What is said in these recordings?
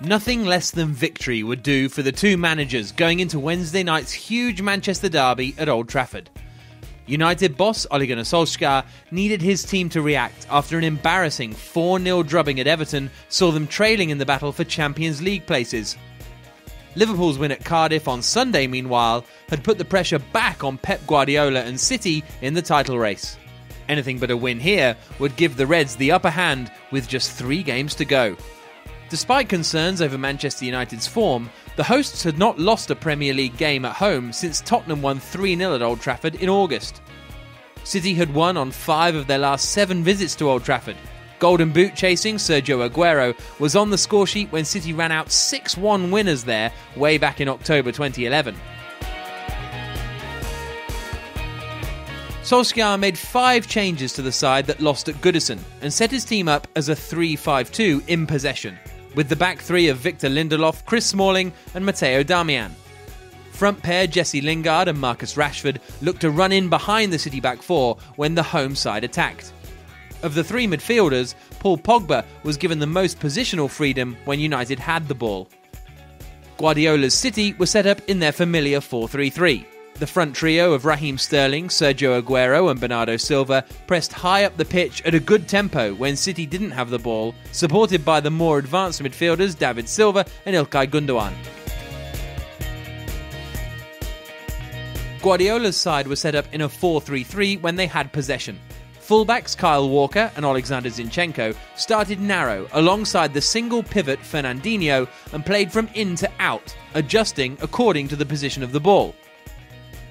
Nothing less than victory would do for the two managers going into Wednesday night's huge Manchester derby at Old Trafford. United boss Ole Gunnar Solskjaer needed his team to react after an embarrassing 4-0 drubbing at Everton saw them trailing in the battle for Champions League places. Liverpool's win at Cardiff on Sunday, meanwhile, had put the pressure back on Pep Guardiola and City in the title race. Anything but a win here would give the Reds the upper hand with just 3 games to go. Despite concerns over Manchester United's form, the hosts had not lost a Premier League game at home since Tottenham won 3-0 at Old Trafford in August. City had won on 5 of their last 7 visits to Old Trafford. Golden Boot chasing Sergio Aguero was on the scoresheet when City ran out 6-1 winners there way back in October 2011. Solskjaer made 5 changes to the side that lost at Goodison and set his team up as a 3-5-2 in possession, with the back 3 of Victor Lindelof, Chris Smalling and Matteo Darmian. Front pair Jesse Lingard and Marcus Rashford looked to run in behind the City back 4 when the home side attacked. Of the 3 midfielders, Paul Pogba was given the most positional freedom when United had the ball. Guardiola's City was set up in their familiar 4-3-3. The front trio of Raheem Sterling, Sergio Aguero and Bernardo Silva pressed high up the pitch at a good tempo when City didn't have the ball, supported by the more advanced midfielders David Silva and Ilkay Gundogan. Guardiola's side was set up in a 4-3-3 when they had possession. Fullbacks Kyle Walker and Alexander Zinchenko started narrow alongside the single pivot Fernandinho and played from in to out, adjusting according to the position of the ball.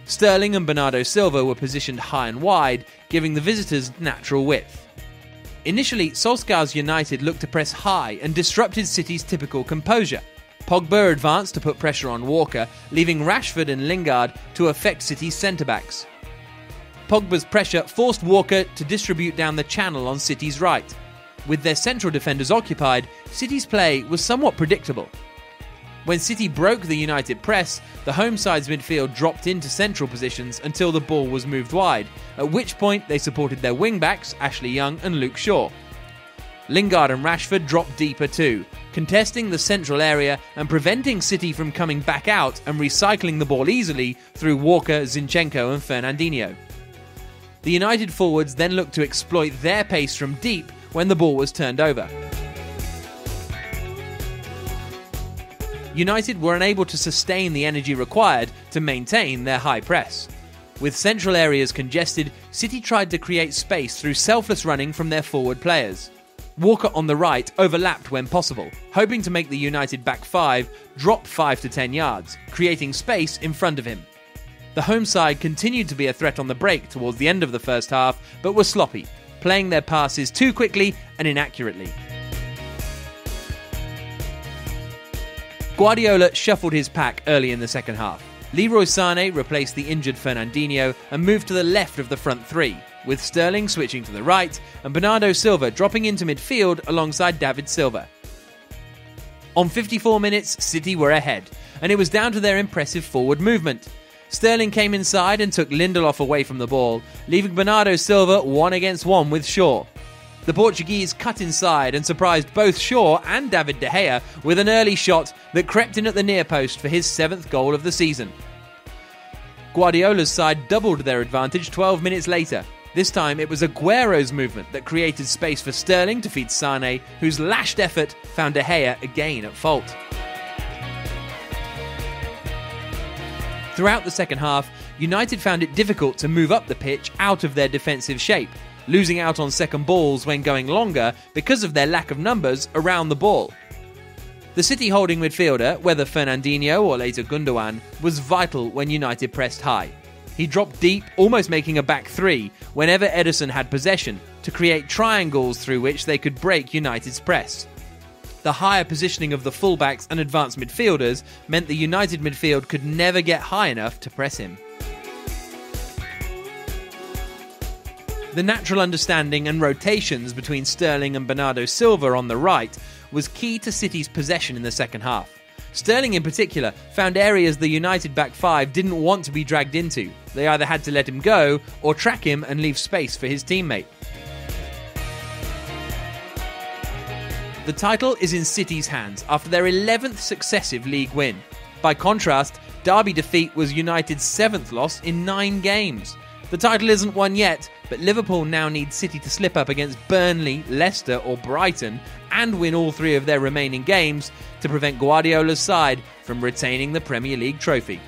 Sterling and Bernardo Silva were positioned high and wide, giving the visitors natural width. Initially, Solskjaer's United looked to press high and disrupted City's typical composure. Pogba advanced to put pressure on Walker, leaving Rashford and Lingard to affect City's centre-backs. Pogba's pressure forced Walker to distribute down the channel on City's right. With their central defenders occupied, City's play was somewhat predictable. When City broke the United press, the home side's midfield dropped into central positions until the ball was moved wide, at which point they supported their wing-backs, Ashley Young and Luke Shaw. Lingard and Rashford dropped deeper too, contesting the central area and preventing City from coming back out and recycling the ball easily through Walker, Zinchenko and Fernandinho. The United forwards then looked to exploit their pace from deep when the ball was turned over. United were unable to sustain the energy required to maintain their high press. With central areas congested, City tried to create space through selfless running from their forward players. Walker on the right overlapped when possible, hoping to make the United back 5 drop 5 to 10 yards, creating space in front of him. The home side continued to be a threat on the break towards the end of the first half, but were sloppy, playing their passes too quickly and inaccurately. Guardiola shuffled his pack early in the second half. Leroy Sane replaced the injured Fernandinho and moved to the left of the front 3, with Sterling switching to the right and Bernardo Silva dropping into midfield alongside David Silva. On 54 minutes, City were ahead, and it was down to their impressive forward movement. Sterling came inside and took Lindelof away from the ball, leaving Bernardo Silva 1-against-1 with Shaw. The Portuguese cut inside and surprised both Shaw and David De Gea with an early shot that crept in at the near post for his 7th goal of the season. Guardiola's side doubled their advantage 12 minutes later. This time it was Aguero's movement that created space for Sterling to feed Sane, whose lashed effort found De Gea again at fault. Throughout the second half, United found it difficult to move up the pitch out of their defensive shape, losing out on second balls when going longer because of their lack of numbers around the ball. The City holding midfielder, whether Fernandinho or later Gundogan, was vital when United pressed high. He dropped deep, almost making a back 3 whenever Ederson had possession, to create triangles through which they could break United's press. The higher positioning of the fullbacks and advanced midfielders meant the United midfield could never get high enough to press him. The natural understanding and rotations between Sterling and Bernardo Silva on the right was key to City's possession in the second half. Sterling in particular found areas the United back 5 didn't want to be dragged into. They either had to let him go or track him and leave space for his teammate. The title is in City's hands after their 11th successive league win. By contrast, Derby defeat was United's 7th loss in 9 games. The title isn't won yet, but Liverpool now need City to slip up against Burnley, Leicester or Brighton and win all 3 of their remaining games to prevent Guardiola's side from retaining the Premier League trophy.